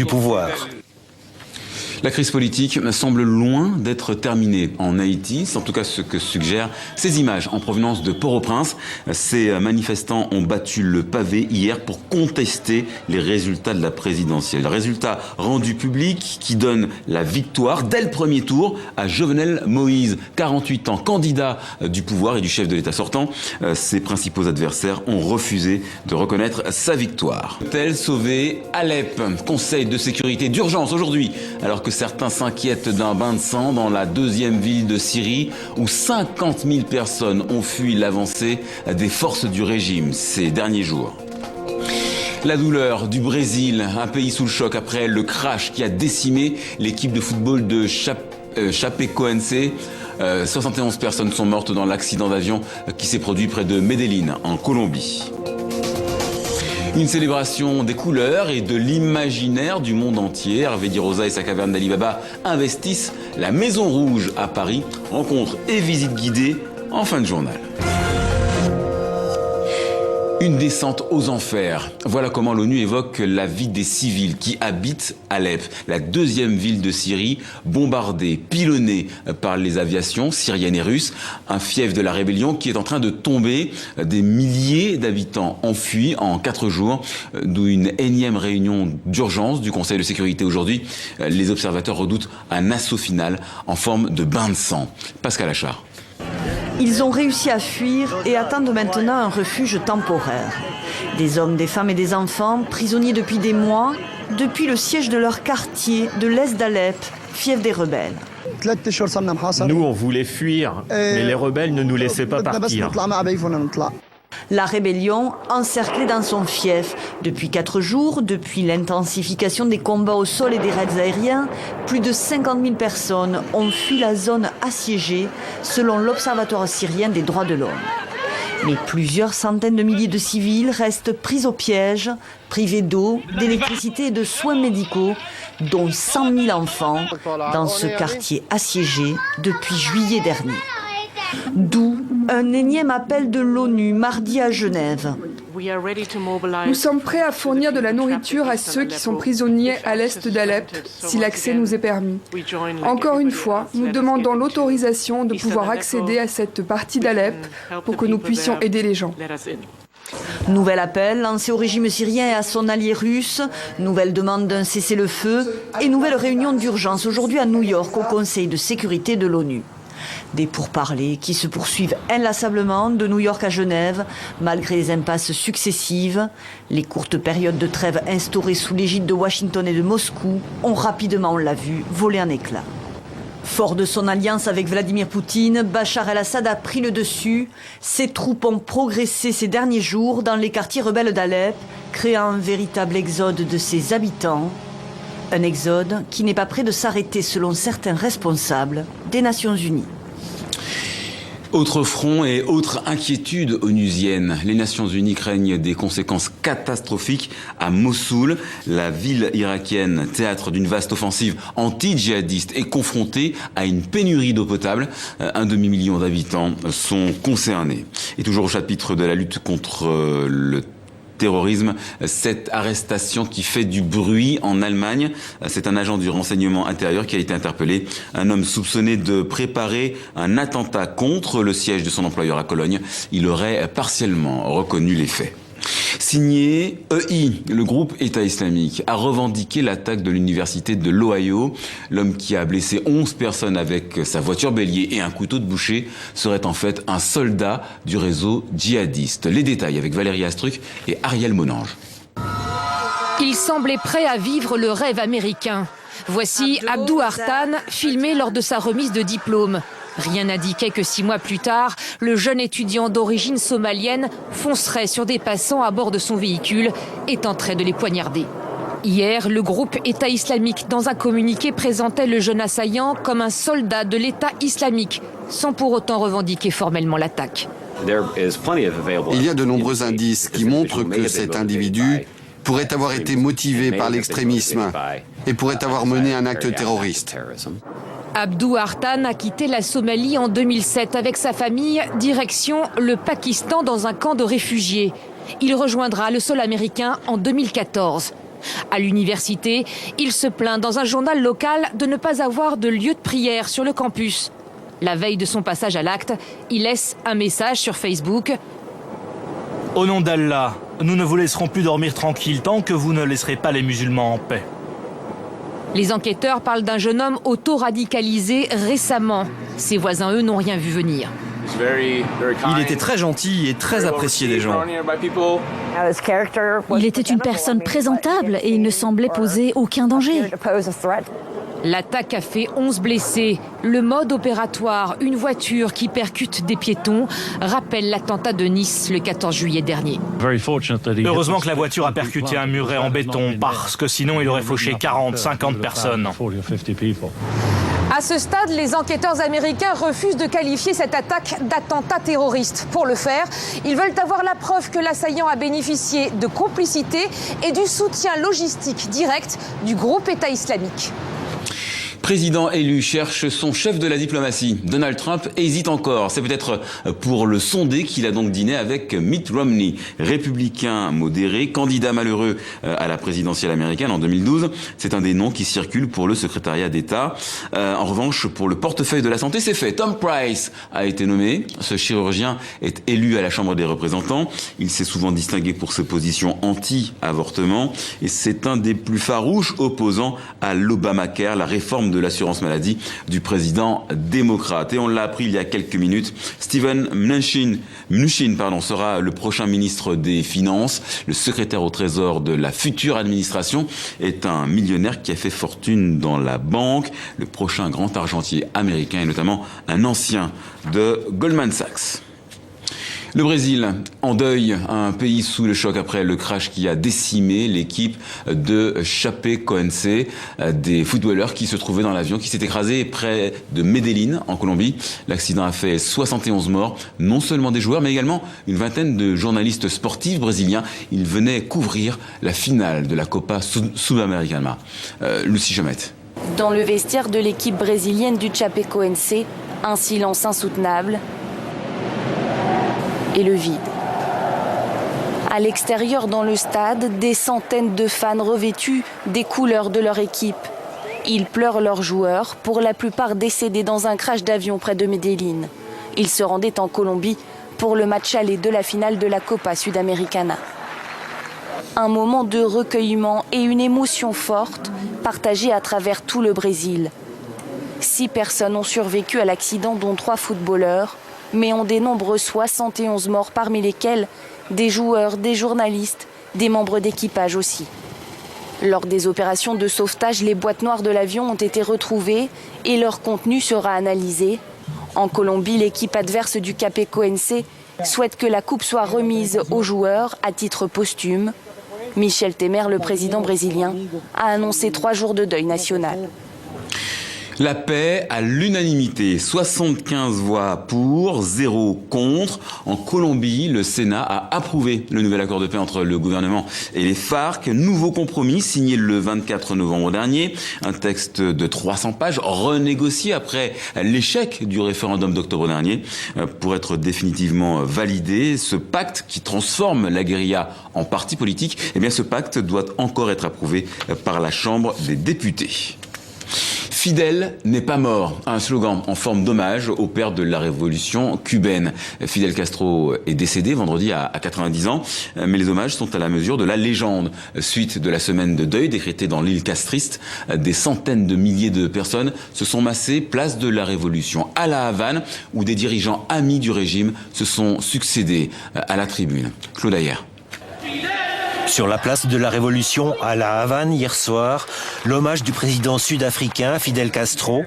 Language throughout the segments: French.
du pouvoir. La crise politique semble loin d'être terminée en Haïti, c'est en tout cas ce que suggèrent ces images en provenance de Port-au-Prince. Ces manifestants ont battu le pavé hier pour contester les résultats de la présidentielle. Résultats rendus publics qui donnent la victoire dès le premier tour à Jovenel Moïse, 48 ans, candidat du pouvoir et du chef de l'État sortant. Ses principaux adversaires ont refusé de reconnaître sa victoire. Tel sauvé Alep, conseil de sécurité d'urgence aujourd'hui, alors que certains s'inquiètent d'un bain de sang dans la deuxième ville de Syrie où 50 000 personnes ont fui l'avancée des forces du régime ces derniers jours. La douleur du Brésil, un pays sous le choc après le crash qui a décimé l'équipe de football de Chapecoense. 71 personnes sont mortes dans l'accident d'avion qui s'est produit près de Medellín, en Colombie. Une célébration des couleurs et de l'imaginaire du monde entier. Hervé Di Rosa et sa caverne d'Ali Baba investissent la Maison Rouge à Paris. Rencontre et visite guidée en fin de journal. Une descente aux enfers. Voilà comment l'ONU évoque la vie des civils qui habitent Alep, la deuxième ville de Syrie, bombardée, pilonnée par les aviations syriennes et russes. Un fief de la rébellion qui est en train de tomber. Des milliers d'habitants enfuis en 4 jours, d'où une énième réunion d'urgence du Conseil de sécurité aujourd'hui. Les observateurs redoutent un assaut final en forme de bain de sang. Pascal Achard. Ils ont réussi à fuir et attendent maintenant un refuge temporaire. Des hommes, des femmes et des enfants, prisonniers depuis des mois, depuis le siège de leur quartier de l'est d'Alep, fief des rebelles. Nous, on voulait fuir, mais les rebelles ne nous laissaient pas partir. La rébellion encerclée dans son fief. Depuis 4 jours, depuis l'intensification des combats au sol et des raids aériens, plus de 50 000 personnes ont fui la zone assiégée, selon l'Observatoire syrien des droits de l'homme. Mais plusieurs centaines de milliers de civils restent pris au piège, privés d'eau, d'électricité et de soins médicaux, dont 100 000 enfants dans ce quartier assiégé depuis juillet dernier. D'où un énième appel de l'ONU mardi à Genève. Nous sommes prêts à fournir de la nourriture à ceux qui sont prisonniers à l'est d'Alep, si l'accès nous est permis. Encore une fois, nous demandons l'autorisation de pouvoir accéder à cette partie d'Alep pour que nous puissions aider les gens. Nouvel appel lancé au régime syrien et à son allié russe, nouvelle demande d'un cessez-le-feu et nouvelle réunion d'urgence aujourd'hui à New York au Conseil de sécurité de l'ONU. Des pourparlers qui se poursuivent inlassablement de New York à Genève, malgré les impasses successives. Les courtes périodes de trêve instaurées sous l'égide de Washington et de Moscou ont rapidement, on l'a vu, volé en éclats. Fort de son alliance avec Vladimir Poutine, Bachar el-Assad a pris le dessus. Ses troupes ont progressé ces derniers jours dans les quartiers rebelles d'Alep, créant un véritable exode de ses habitants. Un exode qui n'est pas près de s'arrêter selon certains responsables des Nations Unies. Autre front et autre inquiétude onusienne. Les Nations Unies craignent des conséquences catastrophiques à Mossoul. La ville irakienne, théâtre d'une vaste offensive anti-djihadiste, est confrontée à une pénurie d'eau potable. Un demi-million d'habitants sont concernés. Et toujours au chapitre de la lutte contre le terrorisme, cette arrestation qui fait du bruit en Allemagne. C'est un agent du renseignement intérieur qui a été interpellé. Un homme soupçonné de préparer un attentat contre le siège de son employeur à Cologne. Il aurait partiellement reconnu les faits. Signé EI, le groupe État islamique, a revendiqué l'attaque de l'université de l'Ohio. L'homme qui a blessé 11 personnes avec sa voiture bélier et un couteau de boucher serait en fait un soldat du réseau djihadiste. Les détails avec Valérie Astruc et Ariel Monange. Il semblait prêt à vivre le rêve américain. Voici Abdou Artan, filmé lors de sa remise de diplôme. Rien n'indiquait que 6 mois plus tard, le jeune étudiant d'origine somalienne foncerait sur des passants à bord de son véhicule et tenterait de les poignarder. Hier, le groupe État islamique, dans un communiqué, présentait le jeune assaillant comme un soldat de l'État islamique, sans pour autant revendiquer formellement l'attaque. Il y a de nombreux indices qui montrent que cet individu pourrait avoir été motivé par l'extrémisme et pourrait avoir mené un acte terroriste. Abdou Artan a quitté la Somalie en 2007 avec sa famille, direction le Pakistan dans un camp de réfugiés. Il rejoindra le sol américain en 2014. À l'université, il se plaint dans un journal local de ne pas avoir de lieu de prière sur le campus. La veille de son passage à l'acte, il laisse un message sur Facebook. « Au nom d'Allah, nous ne vous laisserons plus dormir tranquille tant que vous ne laisserez pas les musulmans en paix. » Les enquêteurs parlent d'un jeune homme auto-radicalisé récemment. Ses voisins, eux, n'ont rien vu venir. Il était très gentil et très apprécié des gens. Il était une personne présentable et il ne semblait poser aucun danger. L'attaque a fait 11 blessés. Le mode opératoire, une voiture qui percute des piétons, rappelle l'attentat de Nice le 14 juillet dernier. Heureusement que la voiture a percuté un muret en béton, parce que sinon il aurait fauché 40, 50 personnes. À ce stade, les enquêteurs américains refusent de qualifier cette attaque d'attentat terroriste. Pour le faire, ils veulent avoir la preuve que l'assaillant a bénéficié de complicité et du soutien logistique direct du groupe État islamique. Président élu cherche son chef de la diplomatie. Donald Trump hésite encore. C'est peut-être pour le sonder qu'il a donc dîné avec Mitt Romney, républicain modéré, candidat malheureux à la présidentielle américaine en 2012. C'est un des noms qui circulent pour le secrétariat d'État. En revanche, pour le portefeuille de la santé, c'est fait. Tom Price a été nommé. Ce chirurgien est élu à la Chambre des représentants. Il s'est souvent distingué pour ses positions anti-avortement. Et c'est un des plus farouches opposants à l'Obamacare, la réforme de l'assurance maladie du président démocrate. Et on l'a appris il y a quelques minutes, Steven Mnuchin sera le prochain ministre des Finances. Le secrétaire au Trésor de la future administration est un millionnaire qui a fait fortune dans la banque. Le prochain grand argentier américain est notamment un ancien de Goldman Sachs. Le Brésil, en deuil, un pays sous le choc après le crash qui a décimé l'équipe de Chapecoense, des footballeurs qui se trouvaient dans l'avion, qui s'est écrasé près de Medellín, en Colombie. L'accident a fait 71 morts, non seulement des joueurs, mais également une vingtaine de journalistes sportifs brésiliens. Ils venaient couvrir la finale de la Copa Sudamericana. Lucie Jamette. Dans le vestiaire de l'équipe brésilienne du Chapecoense, un silence insoutenable et le vide. À l'extérieur, dans le stade, des centaines de fans revêtus des couleurs de leur équipe. Ils pleurent leurs joueurs, pour la plupart décédés dans un crash d'avion près de Medellín. Ils se rendaient en Colombie pour le match aller de la finale de la Copa Sudamericana. Un moment de recueillement et une émotion forte partagée à travers tout le Brésil. 6 personnes ont survécu à l'accident, dont 3 footballeurs, mais on dénombre 71 morts, parmi lesquels des joueurs, des journalistes, des membres d'équipage aussi. Lors des opérations de sauvetage, les boîtes noires de l'avion ont été retrouvées et leur contenu sera analysé. En Colombie, l'équipe adverse du Chapecoense souhaite que la coupe soit remise aux joueurs à titre posthume. Michel Temer, le président brésilien, a annoncé 3 jours de deuil national. La paix à l'unanimité, 75 voix pour, 0 contre. En Colombie, le Sénat a approuvé le nouvel accord de paix entre le gouvernement et les FARC. Nouveau compromis signé le 24 novembre dernier. Un texte de 300 pages renégocié après l'échec du référendum d'octobre dernier pour être définitivement validé. Ce pacte qui transforme la guérilla en parti politique, eh bien ce pacte doit encore être approuvé par la Chambre des députés. Fidel n'est pas mort, un slogan en forme d'hommage au père de la révolution cubaine. Fidel Castro est décédé vendredi à 90 ans, mais les hommages sont à la mesure de la légende. Suite de la semaine de deuil décrétée dans l'île castriste, des centaines de milliers de personnes se sont massées place de la Révolution à La Havane, où des dirigeants amis du régime se sont succédés à la tribune. Claude Ayer. Sur la place de la Révolution à La Havane hier soir, l'hommage du président sud-africain Fidel Castro,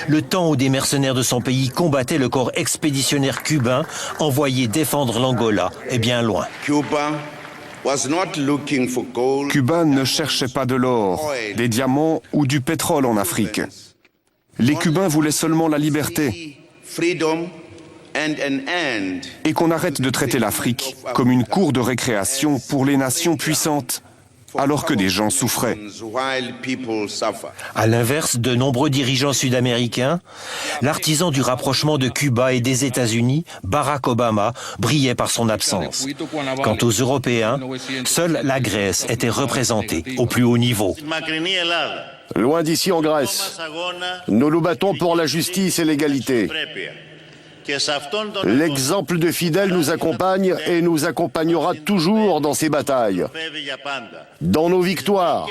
le temps où des mercenaires de son pays combattaient le corps expéditionnaire cubain envoyé défendre l'Angola est bien loin. Cuba ne cherchait pas de l'or, des diamants ou du pétrole en Afrique. Les Cubains voulaient seulement la liberté. Et qu'on arrête de traiter l'Afrique comme une cour de récréation pour les nations puissantes. alors que des gens souffraient. À l'inverse de nombreux dirigeants sud-américains, l'artisan du rapprochement de Cuba et des États-Unis, Barack Obama, brillait par son absence. Quant aux Européens, seule la Grèce était représentée au plus haut niveau. Loin d'ici en Grèce, nous nous battons pour la justice et l'égalité. L'exemple de Fidel nous accompagne et nous accompagnera toujours dans ces batailles, dans nos victoires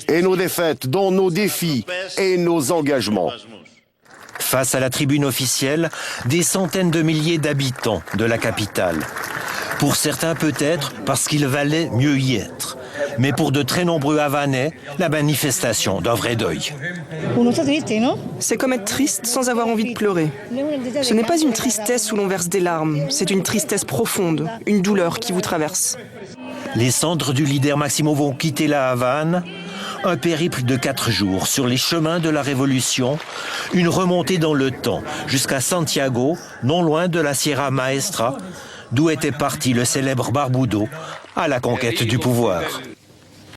et nos défaites, dans nos défis et nos engagements. Face à la tribune officielle, des centaines de milliers d'habitants de la capitale. Pour certains peut-être parce qu'il valait mieux y être. Mais pour de très nombreux Havanais, la manifestation d'un vrai deuil. C'est comme être triste sans avoir envie de pleurer. Ce n'est pas une tristesse où l'on verse des larmes, c'est une tristesse profonde, une douleur qui vous traverse. Les cendres du leader Máximo vont quitter la Havane. Un périple de 4 jours sur les chemins de la Révolution, une remontée dans le temps jusqu'à Santiago, non loin de la Sierra Maestra, d'où était parti le célèbre Barbudo à la conquête du pouvoir.